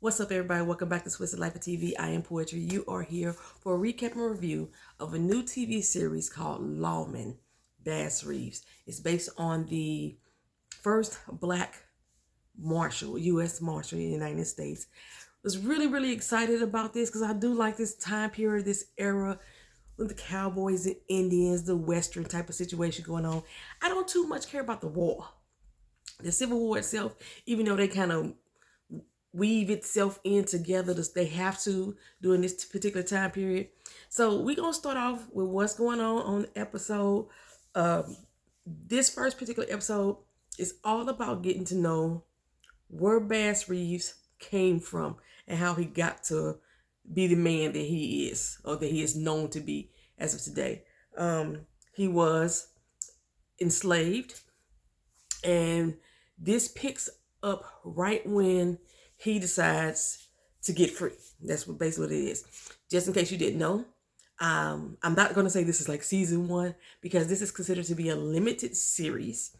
What's up, everybody? Welcome back to Twisted Life of TV. I am Poetry. You are here for a recap and review of a new TV series called Lawmen, Bass Reeves. It's based on the first black marshal, U.S. Marshal in the United States. I was really excited about this because I do like this time period, this era with the cowboys and Indians, the Western type of situation going on. I don't too much care about the war. The Civil War itself, even though they kind of weave itself in together, they have to during this particular time period. So we're gonna start off with what's going on the episode. This first particular episode is all about getting to know where Bass Reeves came from and how he got to be the man that he is, or that he is known to be as of today. He was enslaved, and this picks up right when he decides to get free. That's basically what it is. Just in case you didn't know, I'm not going to say this is like season 1 because this is considered to be a limited series.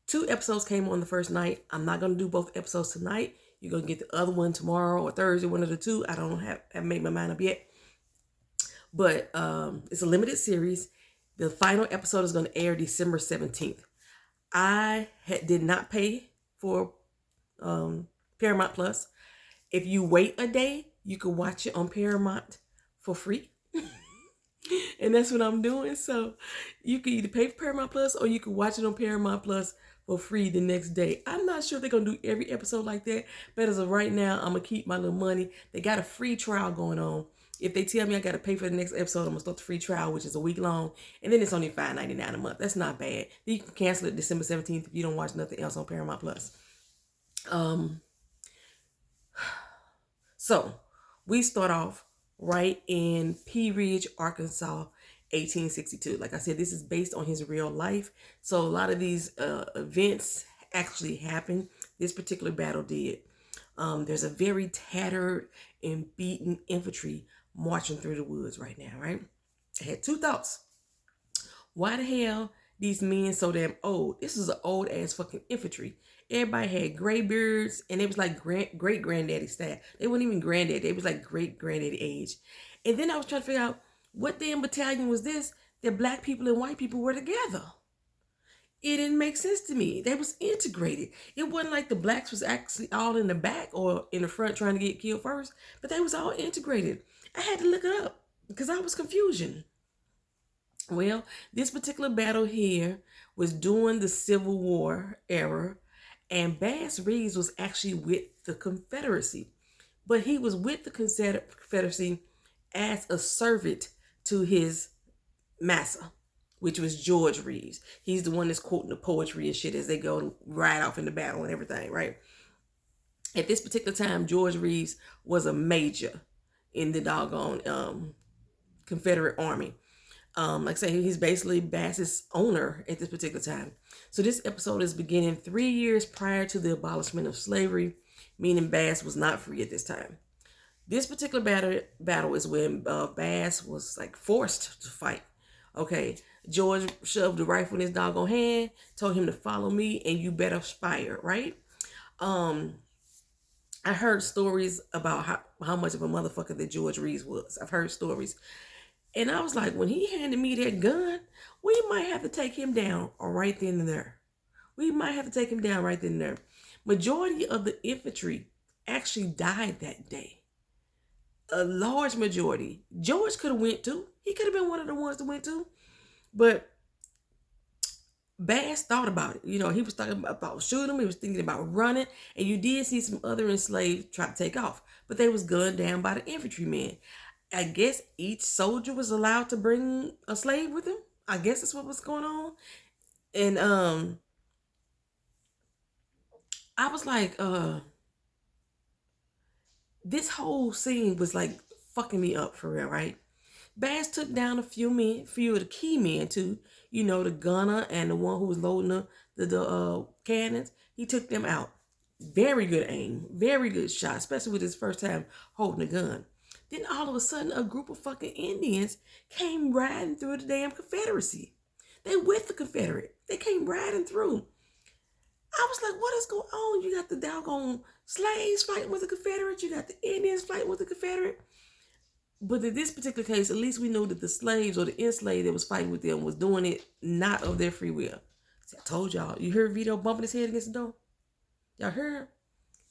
2 episodes came on the first night. I'm not going to do both episodes tonight. You're going to get the other one tomorrow or Thursday, one of the two. I don't have made my mind up yet. But it's a limited series. The final episode is going to air December 17th. I did not pay for Paramount Plus. If you wait a day, you can watch it on Paramount for free. And that's what I'm doing. So you can either pay for Paramount Plus or you can watch it on Paramount Plus for free the next day. I'm not sure they're going to do every episode like that, but as of right now, I'm going to keep my little money. They got a free trial going on. If they tell me I got to pay for the next episode, I'm going to start the free trial, which is a week long. And then it's only $5.99 a month. That's not bad. Then you can cancel it December 17th if you don't watch nothing else on Paramount Plus. So we start off right in Pea Ridge, Arkansas, 1862. Like I said, this is based on his real life. So a lot of these events actually happened. This particular battle did. There's a very tattered and beaten infantry marching through the woods right now, right? I had 2 thoughts. Why the hell these men so damn old? This is an old ass fucking infantry. Everybody had gray beards, and it was like great granddaddy style. They weren't even granddaddy. They was like great granddaddy age. And then I was trying to figure out what damn battalion was this that black people and white people were together. It didn't make sense to me. They was integrated. It wasn't like the blacks was actually all in the back or in the front trying to get killed first, but they was all integrated. I had to look it up because I was confusion. Well, this particular battle here was during the Civil War era, and Bass Reeves was actually with the Confederacy. But he was with the Confederacy as a servant to his master, which was George Reeves. He's the one that's quoting the poetry and shit as they go right off in the battle and everything, right? At this particular time, George Reeves was a major in the doggone Confederate Army. Like I say, he's basically Bass's owner at this particular time. So this episode is beginning 3 years prior to the abolishment of slavery, meaning Bass was not free at this time. This particular battle is when Bass was like forced to fight. Okay, George shoved the rifle in his doggone hand, told him to follow me, and you better fire, right? I heard stories about how much of a motherfucker that George Reeves was. I've heard stories. And I was like, when he handed me that gun, we might have to take him down right then and there. We might have to take him down right then and there. Majority of the infantry actually died that day. A large majority. George could have went too. He could have been one of the ones that went too. But Bass thought about it. You know, he was talking about shooting him. He was thinking about running. And you did see some other enslaved try to take off. But they was gunned down by the infantrymen. I guess each soldier was allowed to bring a slave with him. I guess that's what was going on. And I was like, this whole scene was like fucking me up for real, right? Bass took down a few of the key men too. You know, the gunner and the one who was loading the cannons. He took them out. Very good aim, very good shot, especially with his first time holding a gun. Then all of a sudden, a group of fucking Indians came riding through the damn Confederacy. They with the Confederate. They came riding through. I was like, what is going on? You got the doggone slaves fighting with the Confederates. You got the Indians fighting with the Confederate. But in this particular case, at least we know that the slaves or the enslaved that was fighting with them was doing it not of their free will. See, I told y'all. You heard Vito bumping his head against the door? Y'all heard?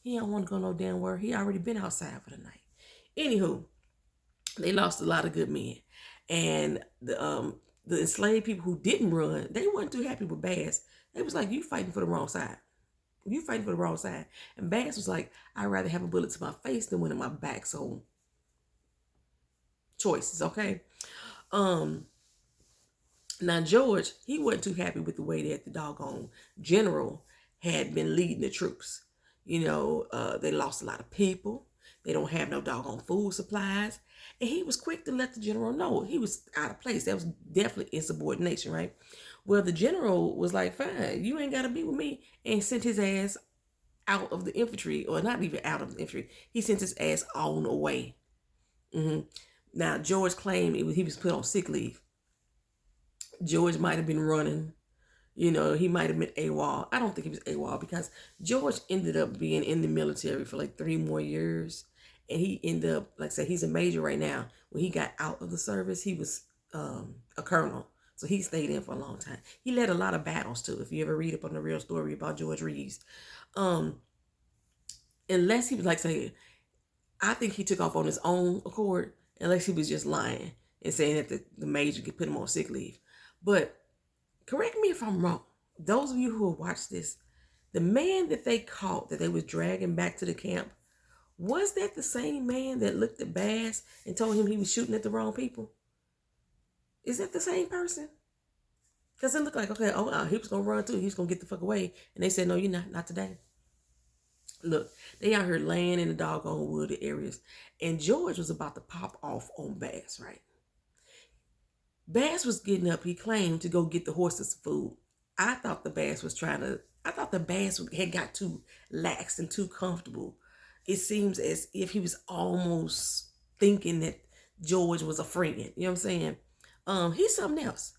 He don't want to go no damn where. He already been outside for the night. Anywho, they lost a lot of good men. And the enslaved people who didn't run, they weren't too happy with Bass. They was like, you fighting for the wrong side. You fighting for the wrong side. And Bass was like, I'd rather have a bullet to my face than one in my back. So choices, okay? Now George, he wasn't too happy with the way that the doggone general had been leading the troops. You know, they lost a lot of people. They don't have no doggone food supplies. And he was quick to let the general know he was out of place. That was definitely insubordination, right? Well, the general was like, fine, you ain't got to be with me, and sent his ass out of the infantry, or not even out of the infantry. He sent his ass on away. Now, George claimed he was put on sick leave. George might have been running. You know, he might have been AWOL. I don't think he was AWOL because George ended up being in the military for like 3 more years. And he ended up, like I said, he's a major right now. When he got out of the service, he was a colonel. So he stayed in for a long time. He led a lot of battles too. If you ever read up on the real story about George Reeves. Unless he was like saying, I think he took off on his own accord, unless he was just lying and saying that the major could put him on sick leave. But correct me if I'm wrong. Those of you who have watched this, the man that they caught, that they was dragging back to the camp, was that the same man that looked at Bass and told him he was shooting at the wrong people? Is that the same person? Because it looked like, okay, he was going to run too. He was going to get the fuck away. And they said, no, you're not today. Look, they out here laying in the doggone wooded areas. And George was about to pop off on Bass, right? Bass was getting up, he claimed, to go get the horses food. I thought the Bass had got too lax and too comfortable. It seems as if he was almost thinking that George was a friend. You know what I'm saying? He's something else.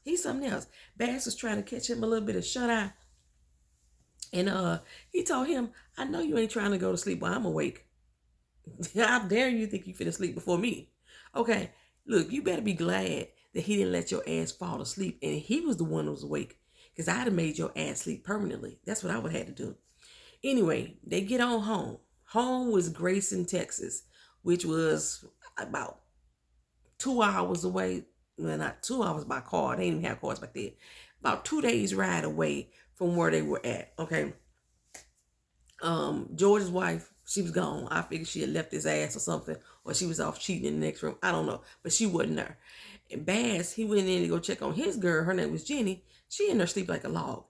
Bass was trying to catch him a little bit of shut eye. And he told him, I know you ain't trying to go to sleep while I'm awake. How dare you think you finna sleep before me? Okay, look, you better be glad that he didn't let your ass fall asleep and he was the one who was awake, because I'd have made your ass sleep permanently. That's what I would have had to do. Anyway, they get on home. Home was Grayson, Texas, which was about 2 hours away. Well, not 2 hours by car. They didn't even have cars back then. About 2 days ride away from where they were at. Okay. George's wife, she was gone. I figured she had left his ass or something, or she was off cheating in the next room. I don't know, but she wasn't there. And Bass, he went in to go check on his girl. Her name was Jenny. She in there sleep like a log.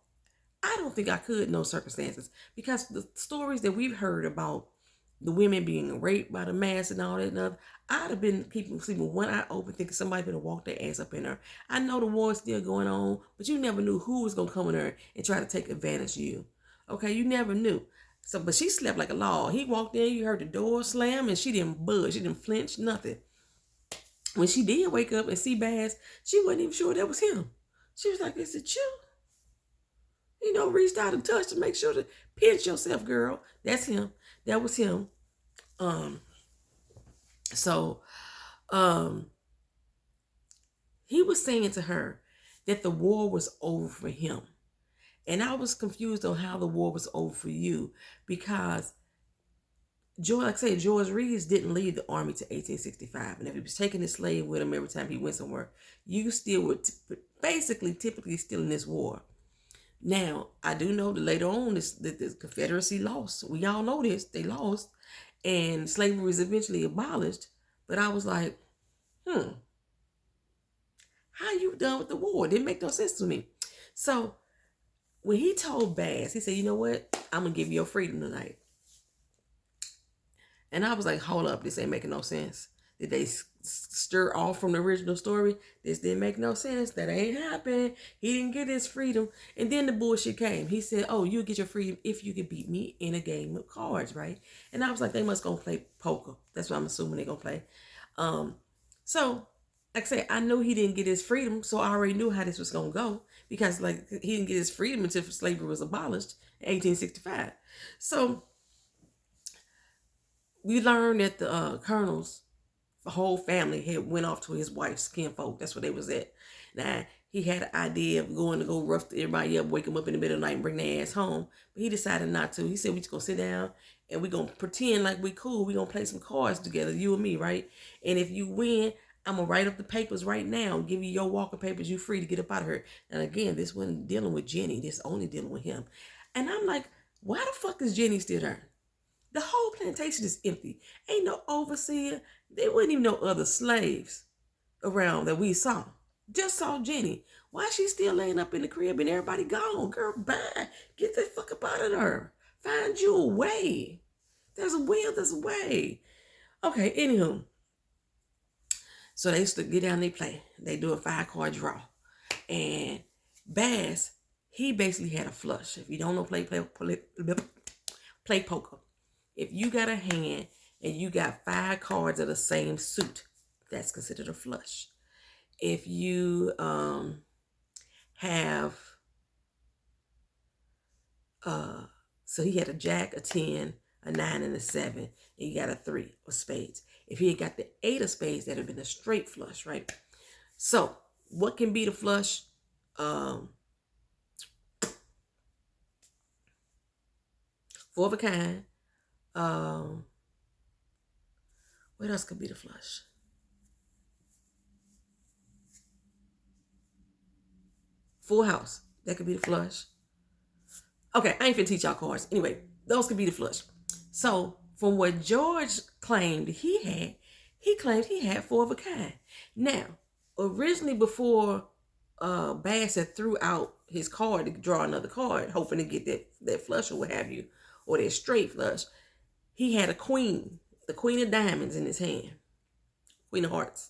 I don't think I could in those circumstances, because the stories that we've heard about the women being raped by the mass and all that and other, I'd have been keeping sleeping with one eye open, thinking somebody better walk their ass up in there. I know the war's still going on, but you never knew who was gonna come in there and try to take advantage of you. Okay, you never knew. So, but she slept like a log. He walked in, you heard the door slam, and she didn't budge, she didn't flinch, nothing. When she did wake up and see Bass, she wasn't even sure that was him. She was like, is it you? You know, reached out and touched to make sure to pinch yourself, girl. That's him. That was him. So he was saying to her that the war was over for him. And I was confused on how the war was over for you, because George Reeves didn't leave the army to 1865. And if he was taking his slave with him every time he went somewhere, you still were typically still in this war. Now, I do know that later on that the Confederacy lost. We all know this. They lost. And slavery was eventually abolished. But I was like, how you done with the war? It didn't make no sense to me. So when he told Bass, he said, you know what? I'm going to give you your freedom tonight. And I was like, hold up. This ain't making no sense. Did they stir off from the original story? This didn't make no sense. That ain't happened. He didn't get his freedom. And then the bullshit came. He said, oh, you'll get your freedom if you can beat me in a game of cards, right? And I was like, they must gonna play poker. That's what I'm assuming they're gonna play. So, like I said, I knew he didn't get his freedom, so I already knew how this was gonna go, because like he didn't get his freedom until slavery was abolished in 1865. So we learned that the colonel's whole family had went off to his wife's kinfolk. That's where they was at. Now, he had an idea of going to go rough everybody up, wake them up in the middle of the night and bring their ass home. But he decided not to. He said, we just going to sit down and we going to pretend like we cool. We going to play some cards together, you and me, right? And if you win, I'm going to write up the papers right now and give you your walking papers. You free to get up out of here. And again, this wasn't dealing with Jenny. This only dealing with him. And I'm like, why the fuck is Jenny still there? The whole plantation is empty. Ain't no overseer. There wasn't even no other slaves around that we saw. Just saw Jenny. Why she still laying up in the crib and everybody gone? Girl, bye. Get the fuck up out of there. Find you a way. There's a will, there's a way. Okay, anywho. So they used to get down, they play. They do a 5-card draw. And Bass, he basically had a flush. If you don't know play poker. If you got a hand and you got 5 cards of the same suit, that's considered a flush. If you have, so he had a jack, a 10, a 9, and a 7, and you got a 3 of spades. If he had got the 8 of spades, that would have been a straight flush, right? So, what can be the flush? 4 of a kind. What else could be the flush? Full house. That could be the flush. Okay, I ain't finna teach y'all cards. Anyway, those could be the flush. So, from what George claimed he claimed he had 4 of a kind. Now, originally before Bass had threw out his card to draw another card, hoping to get that flush or what have you, or that straight flush, he had a queen, the queen of diamonds in his hand. Queen of hearts.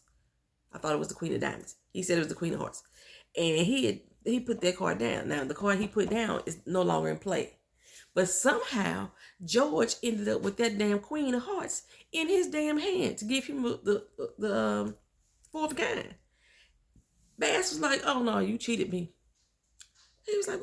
I thought it was the queen of diamonds. He said it was the queen of hearts. And he put that card down. Now, the card he put down is no longer in play. But somehow, George ended up with that damn queen of hearts in his damn hand to give him the 4 of a kind. Bass was like, oh no, you cheated me. He was like,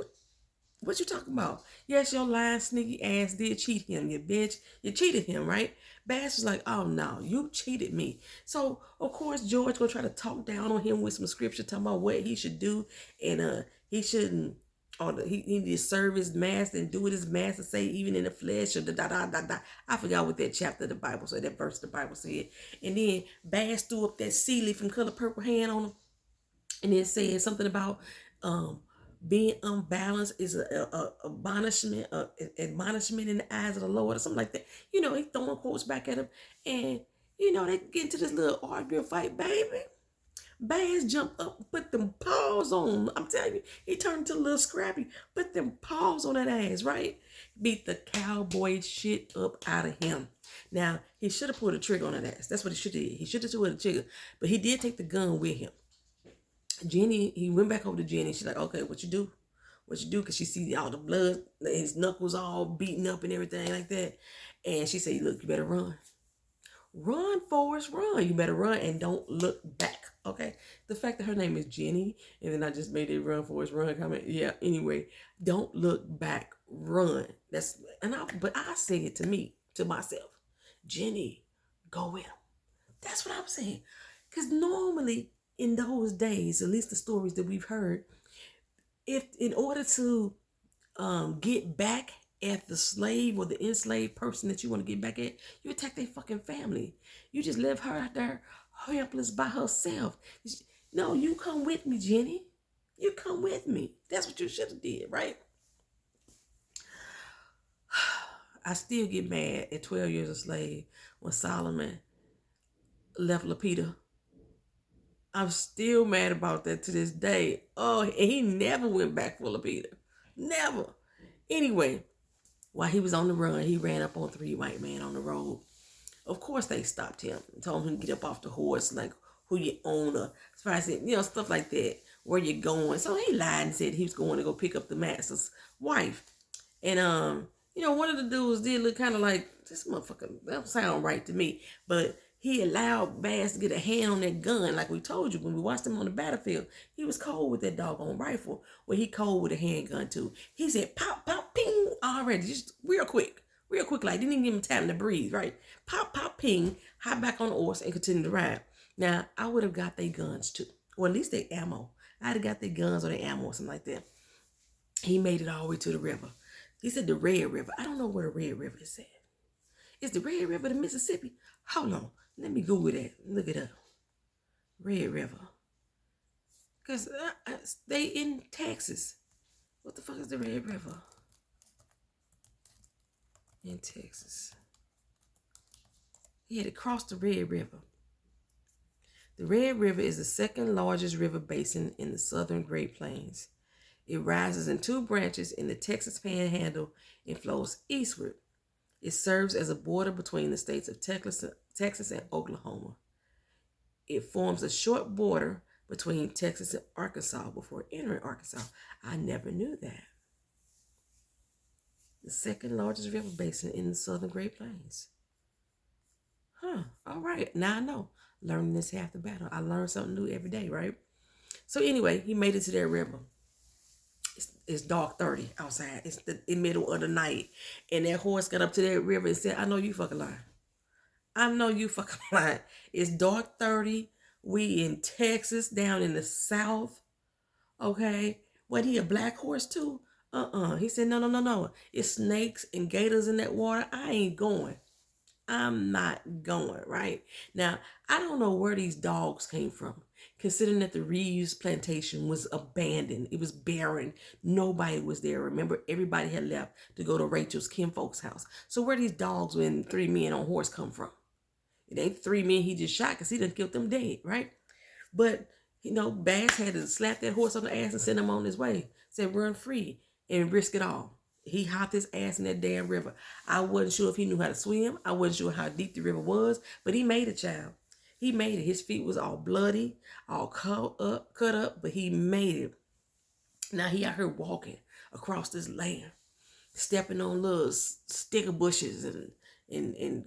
what you talking about? Yes, your lying sneaky ass did cheat him, you bitch. You cheated him, right? Bass was like, oh no, you cheated me. So, of course, George gonna try to talk down on him with some scripture talking about what he should do. And he shouldn't, or he need to serve his master and do what his master say, even in the flesh, or da. I forgot what that chapter of the Bible said, that verse of the Bible said. And then Bass threw up that sea leaf from Color Purple hand on him. And then said something about being unbalanced is a admonishment in the eyes of the Lord or something like that. You know, he throwing quotes back at him. And, you know, they get into this little arguing fight, baby. Bass jumped up, put them paws on him. I'm telling you, he turned into a little scrappy, put them paws on that ass, right? Beat the cowboy shit up out of him. Now, he should have pulled a trigger on that ass. That's what he should have did. He should have pulled a trigger. But he did take the gun with him. Jenny, he went back over to Jenny. She's like, okay, what you do? What you do? Because she see all the blood, his knuckles all beaten up and everything like that. And she said, look, you better run. Run, Forrest, run. You better run and don't look back, okay? The fact that her name is Jenny, and then I just made it run, Forrest, run comment. Yeah, anyway, don't look back, run. But I say it to myself. Jenny, go with him. That's what I'm saying. Because normally, in those days, at least the stories that we've heard, if in order to get back at the slave or the enslaved person that you want to get back at, you attack their fucking family. You just leave her out there helpless by herself. No, you come with me, Jenny. You come with me. That's what you should have did, right? I still get mad at 12 Years a Slave when Solomon left Lapita. I'm still mad about that to this day. Oh, and he never went back for Lapita. Never. Anyway, while he was on the run, he ran up on 3 white men on the road. Of course, they stopped him and told him to get up off the horse, like who you own, or stuff like that. Where you going? So he lied and said he was going to go pick up the master's wife. And one of the dudes did look kind of like, this motherfucker, that don't sound right to me. But he allowed Bass to get a hand on that gun, like we told you when we watched him on the battlefield. He was cold with that doggone rifle. Well, he cold with a handgun too. He said, pop, pop, ping, already, just real quick. real quick. Like, didn't even give him time to breathe, right? Pop, pop, ping, hop back on the horse and continue to ride. Now, I would have got their guns too, or at least their ammo. I'd have got their guns or their ammo or something like that. He made it all the way to the river. He said the Red River. I don't know where the Red River is at. Is the Red River the Mississippi? Hold on. Let me Google that. Look it up. Red River. Because they in Texas. What the fuck is the Red River? In Texas. He had to cross the Red River. The Red River is the second largest river basin in the southern Great Plains. It rises in two branches in the Texas Panhandle and flows eastward. It serves as a border between the states of Texas and Oklahoma. It forms a short border between Texas and Arkansas before entering Arkansas. I never knew that. The second largest river basin in the southern Great Plains. All right. Now I know. Learning is half the battle. I learn something new every day, right? So anyway, he made it to that river. It's dark 30 outside. It's the middle of the night. And that horse got up to that river and said, I know you fucking lying. I know you fucking lying. It's dark 30. We in Texas, down in the South. Okay. Wasn't he a black horse too? He said, no. It's snakes and gators in that water. I ain't going. I'm not going, right? Now, I don't know where these dogs came from, considering that the Reeves plantation was abandoned. It was barren. Nobody was there. Remember, everybody had left to go to Rachel's kinfolk's house. So where these dogs when 3 men on horse come from? It ain't 3 men he just shot because he done killed them dead, right? But, Bass had to slap that horse on the ass and send him on his way. Said, run free and risk it all. He hopped his ass in that damn river. I wasn't sure if he knew how to swim. I wasn't sure how deep the river was, but he made it, child. He made it. His feet was all bloody, all cut up, but he made it. Now he out here walking across this land, stepping on little sticker bushes and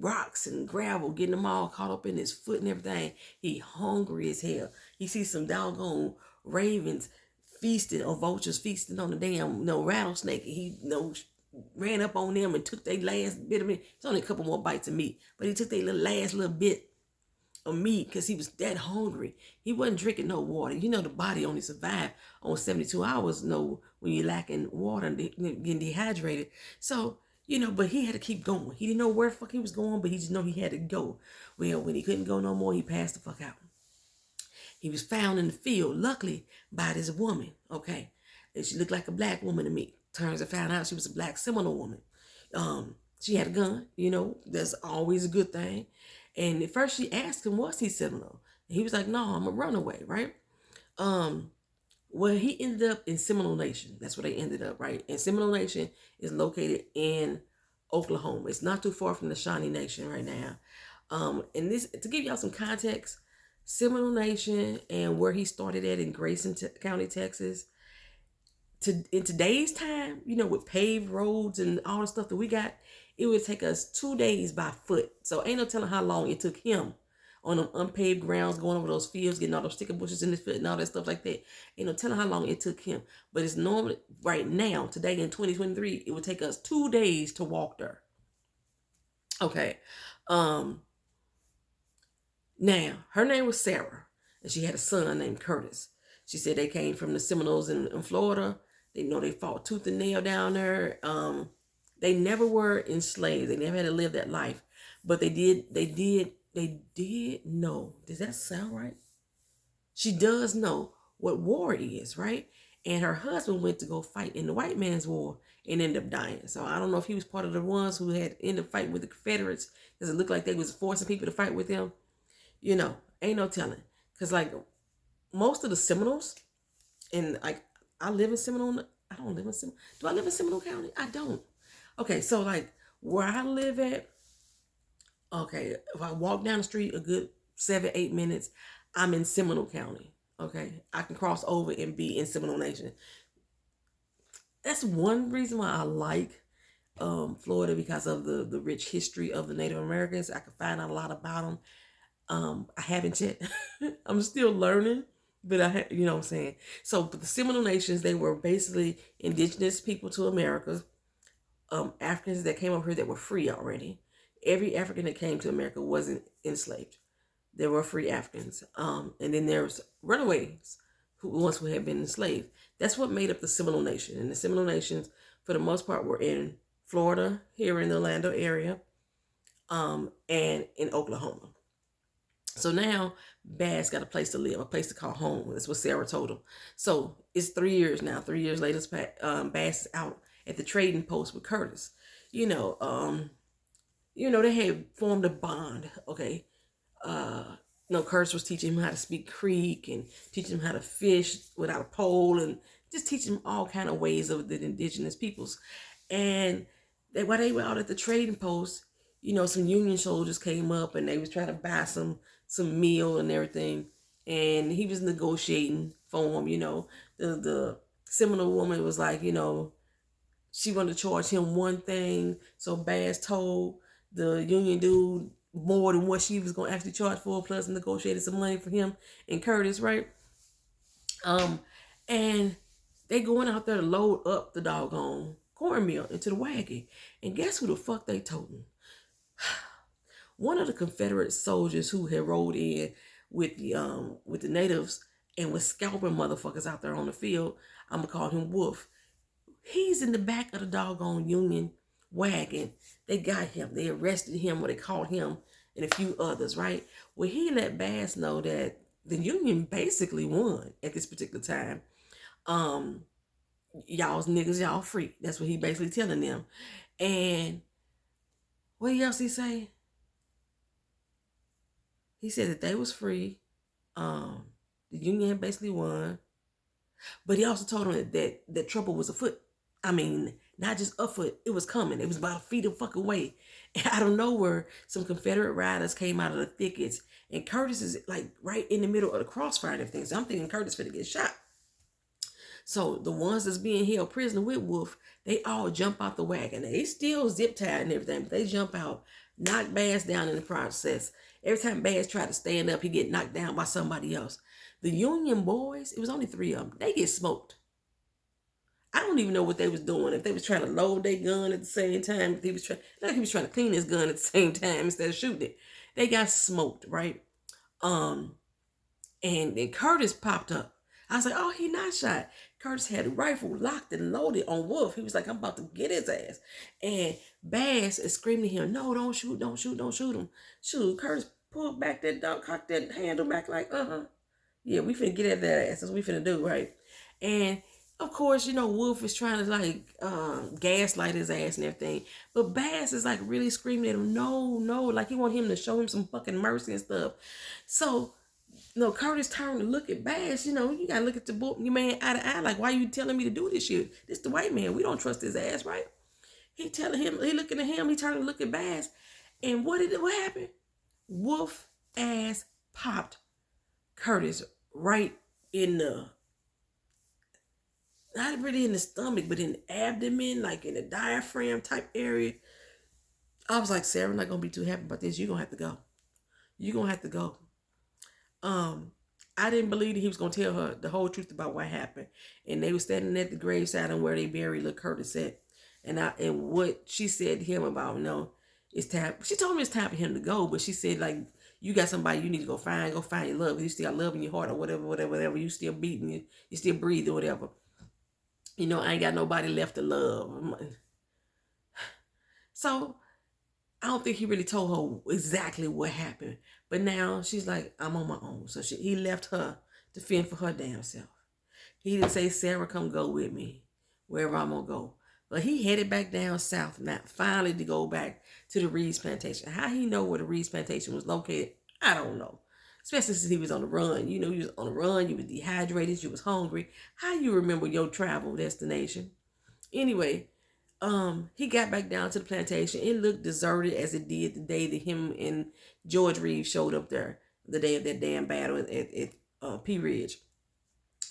rocks and gravel, getting them all caught up in his foot and everything. He hungry as hell. He sees some doggone ravens feasting or vultures feasting on the damn rattlesnake. He ran up on them and took their last bit of meat. It's only a couple more bites of meat, but he took their last little bit of meat because he was that hungry. He wasn't drinking no water. The body only survived on 72 hours. When you're lacking water and getting dehydrated. So but he had to keep going. He didn't know where the fuck he was going, but he just know he had to go. Well, when he couldn't go no more, he passed the fuck out. He was found in the field, luckily, by this woman, okay? And she looked like a black woman to me. Turns out found out she was a black Seminole woman. She had a gun, that's always a good thing. And at first she asked him, was he Seminole? And he was like, no, I'm a runaway, right? Well, he ended up in Seminole Nation. That's where they ended up, right? And Seminole Nation is located in Oklahoma. It's not too far from the Shawnee Nation right now. And this, to give y'all some context, Seminole Nation and where he started at in Grayson County, Texas, in today's time, with paved roads and all the stuff that we got, it would take us 2 days by foot. So ain't no telling how long it took him on them unpaved grounds, going over those fields, getting all those sticker bushes in his foot and all that stuff like that. Ain't no telling how long it took him. But it's normally, right now, today in 2023, it would take us 2 days to walk there. Okay. Now, her name was Sarah, and she had a son named Curtis. She said they came from the Seminoles in Florida. They fought tooth and nail down there. They never were enslaved. They never had to live that life. But they did know. Does that sound right? She does know what war is, right? And her husband went to go fight in the white man's war and ended up dying. So I don't know if he was part of the ones who had ended up fighting with the Confederates. Does it look like they was forcing people to fight with them? Ain't no telling. Because, most of the Seminoles, and, I live in Seminole. I don't live in Seminole. Do I live in Seminole County? I don't. Okay, so, where I live at, okay, if I walk down the street a good 7-8 minutes, I'm in Seminole County. Okay, I can cross over and be in Seminole Nation. That's one reason why I like Florida, because of the rich history of the Native Americans. I can find out a lot about them. I haven't yet. I'm still learning, but you know what I'm saying? So, but the Seminole Nations, they were basically indigenous people to America Africans that came over here that were free already. Every African that came to America wasn't enslaved. There were free Africans. And then there was runaways, ones who had been enslaved. That's what made up the Seminole Nation. And the Seminole Nations, for the most part, were in Florida, here in the Orlando area, and in Oklahoma. So now Bass got a place to live, a place to call home. That's what Sarah told him. So it's 3 years now. 3 years later, Bass is out at the trading post with Curtis. They had formed a bond. Okay, Curtis was teaching him how to speak Creek and teaching him how to fish without a pole and just teaching him all kind of ways of the indigenous peoples. And while they were out at the trading post, some Union soldiers came up and they was trying to buy some meal and everything. And he was negotiating for him. The Seminole woman was like, she wanted to charge him one thing. So Bass told the Union dude more than what she was going to actually charge for, plus negotiated some money for him and Curtis, right? And they going out there to load up the doggone cornmeal into the wagon. And guess who the fuck they told him? One of the Confederate soldiers who had rode in with the natives and was scalping motherfuckers out there on the field. I'm gonna call him Wolf. He's in the back of the doggone Union wagon. They got him. They arrested him, or they caught him and a few others, right? Well, he let Bass know that the Union basically won at this particular time. Y'all's niggas, y'all free. That's what he basically telling them. And what else he say? He said that they was free. The Union had basically won. But he also told them that trouble was afoot. I mean, not just afoot, it was coming. It was about a feet of fucking way. And out of nowhere, some Confederate riders came out of the thickets. And Curtis is like right in the middle of the crossfire and everything. So I'm thinking Curtis finna get shot. So the ones that's being held prisoner with Wolf, they all jump out the wagon. They still zip tied and everything, but they jump out, knock Bass down in the process. Every time Bass tried to stand up, he get knocked down by somebody else. The Union boys, it was only 3 of them, they get smoked. I don't even know what they was doing. If they was trying to load their gun at the same time, if he was trying to clean his gun at the same time instead of shooting it. They got smoked, right? And then Curtis popped up. I was like, oh, he not shot. Curtis had a rifle locked and loaded on Wolf. He was like, I'm about to get his ass. And Bass is screaming to him, no, don't shoot him. Shoot, Curtis pulled back that dog, cocked that handle back like, yeah, we finna get at that ass. That's what we finna do, right? And of course, Wolf is trying to like gaslight his ass and everything. But Bass is like really screaming at him, no, like he want him to show him some fucking mercy and stuff. So, Curtis turned to look at Bass. You gotta look at your man eye to eye. Like, why you telling me to do this shit? This the white man. We don't trust his ass, right? He looking at him. He turned to look at Bass. And what happened? Wolf ass popped Curtis right in the, not really in the stomach, but in the abdomen, like in the diaphragm type area. I was like, Sarah, I'm not gonna be too happy about this. You're gonna have to go. You're gonna have to go. I didn't believe that he was gonna tell her the whole truth about what happened. And they were standing at the graveside and where they buried little Curtis at. And what she said to him about, it's time. She told me it's time for him to go, but she said, like, you got somebody you need to go find your love. You still got love in your heart or whatever. You still beating, you still breathe or whatever. I ain't got nobody left to love. So I don't think he really told her exactly what happened. But now she's like, I'm on my own. So he left her to fend for her damn self. He didn't say, Sarah, come go with me wherever I'm going to go. But he headed back down south now, finally to go back to the Reeves plantation. How he know where the Reeves plantation was located, I don't know. Especially since he was on the run. You was on the run, you was dehydrated, you was hungry. How you remember your travel destination? Anyway, he got back down to the plantation. It looked deserted as it did the day that him and George Reeves showed up there, the day of that damn battle at Pea Ridge.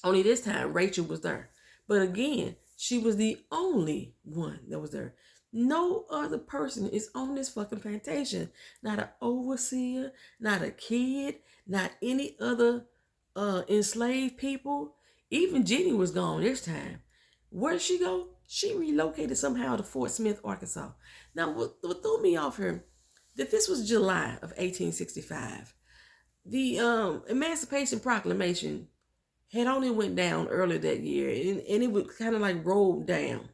Only this time, Rachel was there. But again, she was the only one that was there. No other person is on this fucking plantation. Not an overseer, not a kid, not any other enslaved people. Even Jenny was gone this time. Where did she go? She relocated somehow to Fort Smith, Arkansas. Now, what threw me off here, that this was July of 1865. The Emancipation Proclamation had only went down earlier that year, and it would kind of like roll down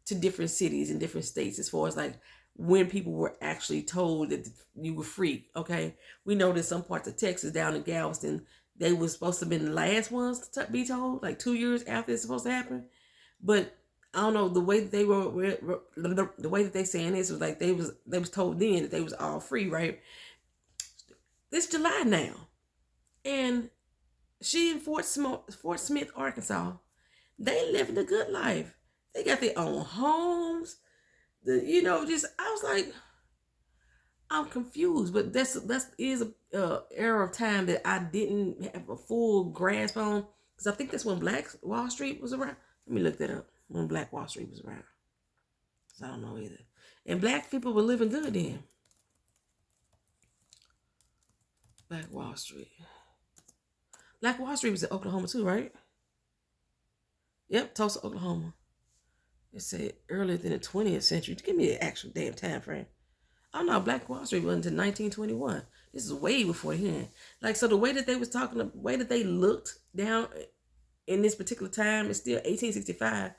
to different cities and different states as far as like when people were actually told that you were free. Okay, we know that some parts of Texas, down in Galveston, they were supposed to have been the last ones to be told, like 2 years after it's supposed to happen. But I don't know, the way that they were the way that they saying this was like they was told then that they was all free, right? It's July now, and she in Fort Smith, Arkansas, they living a good life. They got their own homes. Just I was like, I'm confused, but that's is a era of time that I didn't have a full grasp on, because I think that's when Black Wall Street was around. Let me look that up. When Black Wall Street was around, because I don't know either. And black people were living good then. Black Wall Street. Black Wall Street was in Oklahoma too, right? Yep, Tulsa, Oklahoma. It said earlier than the 20th century. Give me the actual damn time frame. Oh no, Black Wall Street wasn't until 1921. This is way before then. Like, so the way that they was talking, the way that they looked down in this particular time, it's still 1865.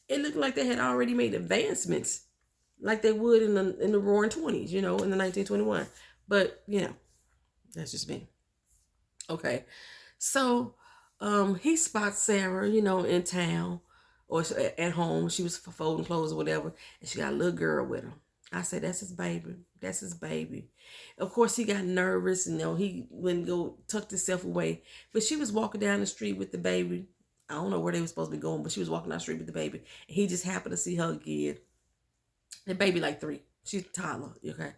It looked like they had already made advancements, like they would in the Roaring 20s, in the 1921. But that's just me. Okay, so he spots Sarah, in town or at home. She was folding clothes or whatever, and she got a little girl with her. I said, that's his baby. That's his baby. Of course, he got nervous, and he wouldn't go, tucked himself away. But she was walking down the street with the baby. I don't know where they were supposed to be going, but she was walking down the street with the baby. And he just happened to see her again. The baby like 3. She's a toddler, okay?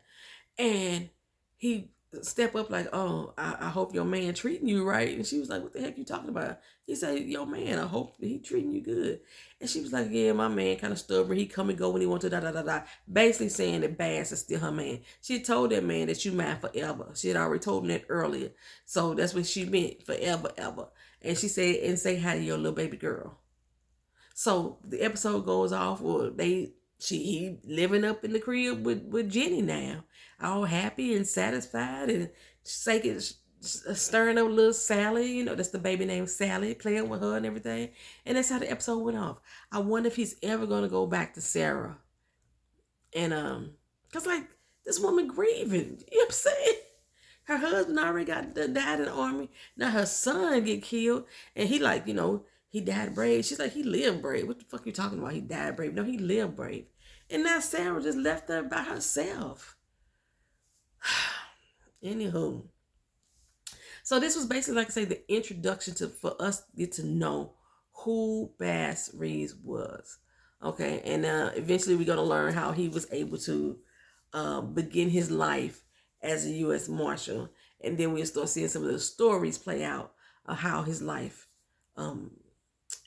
And he step up like, oh, I hope your man treating you right. And she was like, what the heck you talking about? He said, yo, man, I hope he treating you good. And she was like, yeah, my man kind of stubborn. He come and go when he wants to, da-da-da-da. Basically saying that Bass is still her man. She had told that man that you mine forever. She had already told him that earlier. So that's what she meant, forever, ever. And she said, and say hi to your little baby girl. So the episode goes off, well, he living up in the crib with Jenny now, all happy and satisfied, and stirring up little Sally, that's the baby named Sally, playing with her and everything. And that's how the episode went off. I wonder if he's ever gonna go back to Sarah, and cause like this woman grieving, you know what I'm saying? Her husband already died in the army. Now her son get killed, and he like, he died brave. She's like, he lived brave. What the fuck you talking about? He died brave. No, he lived brave. And now Sarah just left her by herself. Anywho. So this was basically, like I say, the introduction for us to get to know who Bass Reeves was. Okay. And eventually we're going to learn how he was able to begin his life as a U.S. Marshal. And then we'll start seeing some of the stories play out of how his life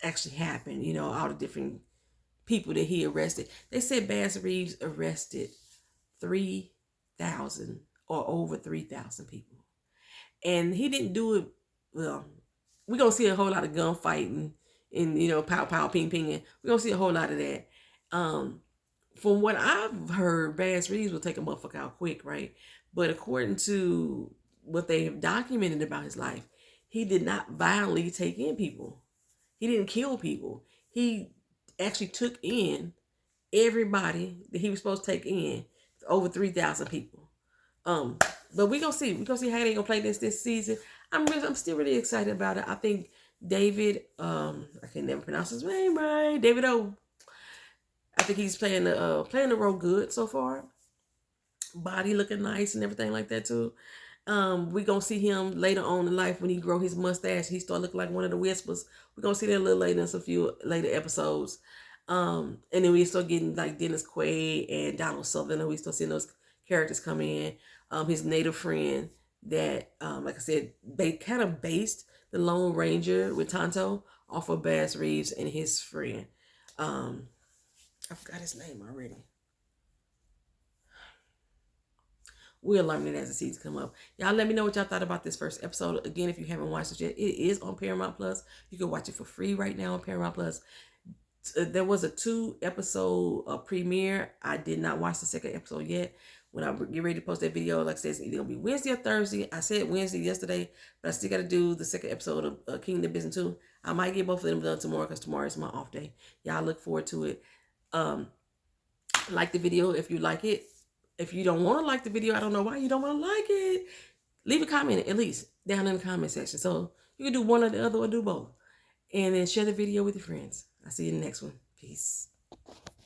actually happened, all the different people that he arrested. They said Bass Reeves arrested 3,000 or over 3,000 people. And he didn't do it, well, we're going to see a whole lot of gunfighting and, pow, pow, ping, ping. We're going to see a whole lot of that. From what I've heard, Bass Reeves will take a motherfucker out quick, right? But according to what they have documented about his life, he did not violently take in people. He didn't kill people. He actually took in everybody that he was supposed to take in, over 3,000 people. But we're gonna see. We're gonna see how they gonna play this season. I'm still really excited about it. I think David, I can never pronounce his name right. David O. I think he's playing the role good so far. Body looking nice and everything like that too. We're gonna see him later on in life when he grow his mustache. He start looking like one of the Whispers. We're gonna see that a little later in some few later episodes. And then we start getting like Dennis Quaid and Donald Sutherland. We start seeing those characters come in. His native friend that, like I said, they kind of based the Lone Ranger with Tonto off of Bass Reeves and his friend. I forgot his name already. We'll learn it as the seasons come up. Y'all let me know what y'all thought about this first episode. Again, if you haven't watched it yet, it is on Paramount Plus. You can watch it for free right now on Paramount Plus. There was a 2 episode premiere. I did not watch the second episode yet. When I get ready to post that video, like I said, it's either gonna be Wednesday or Thursday. I said Wednesday yesterday, but I still got to do the second episode of Kingdom Business 2. I might get both of them done tomorrow because tomorrow is my off day. Y'all look forward to it. Like the video if you like it. If you don't want to like the video, I don't know why you don't want to like it. Leave a comment at least down in the comment section. So you can do one or the other or do both. And then share the video with your friends. I'll see you in the next one. Peace.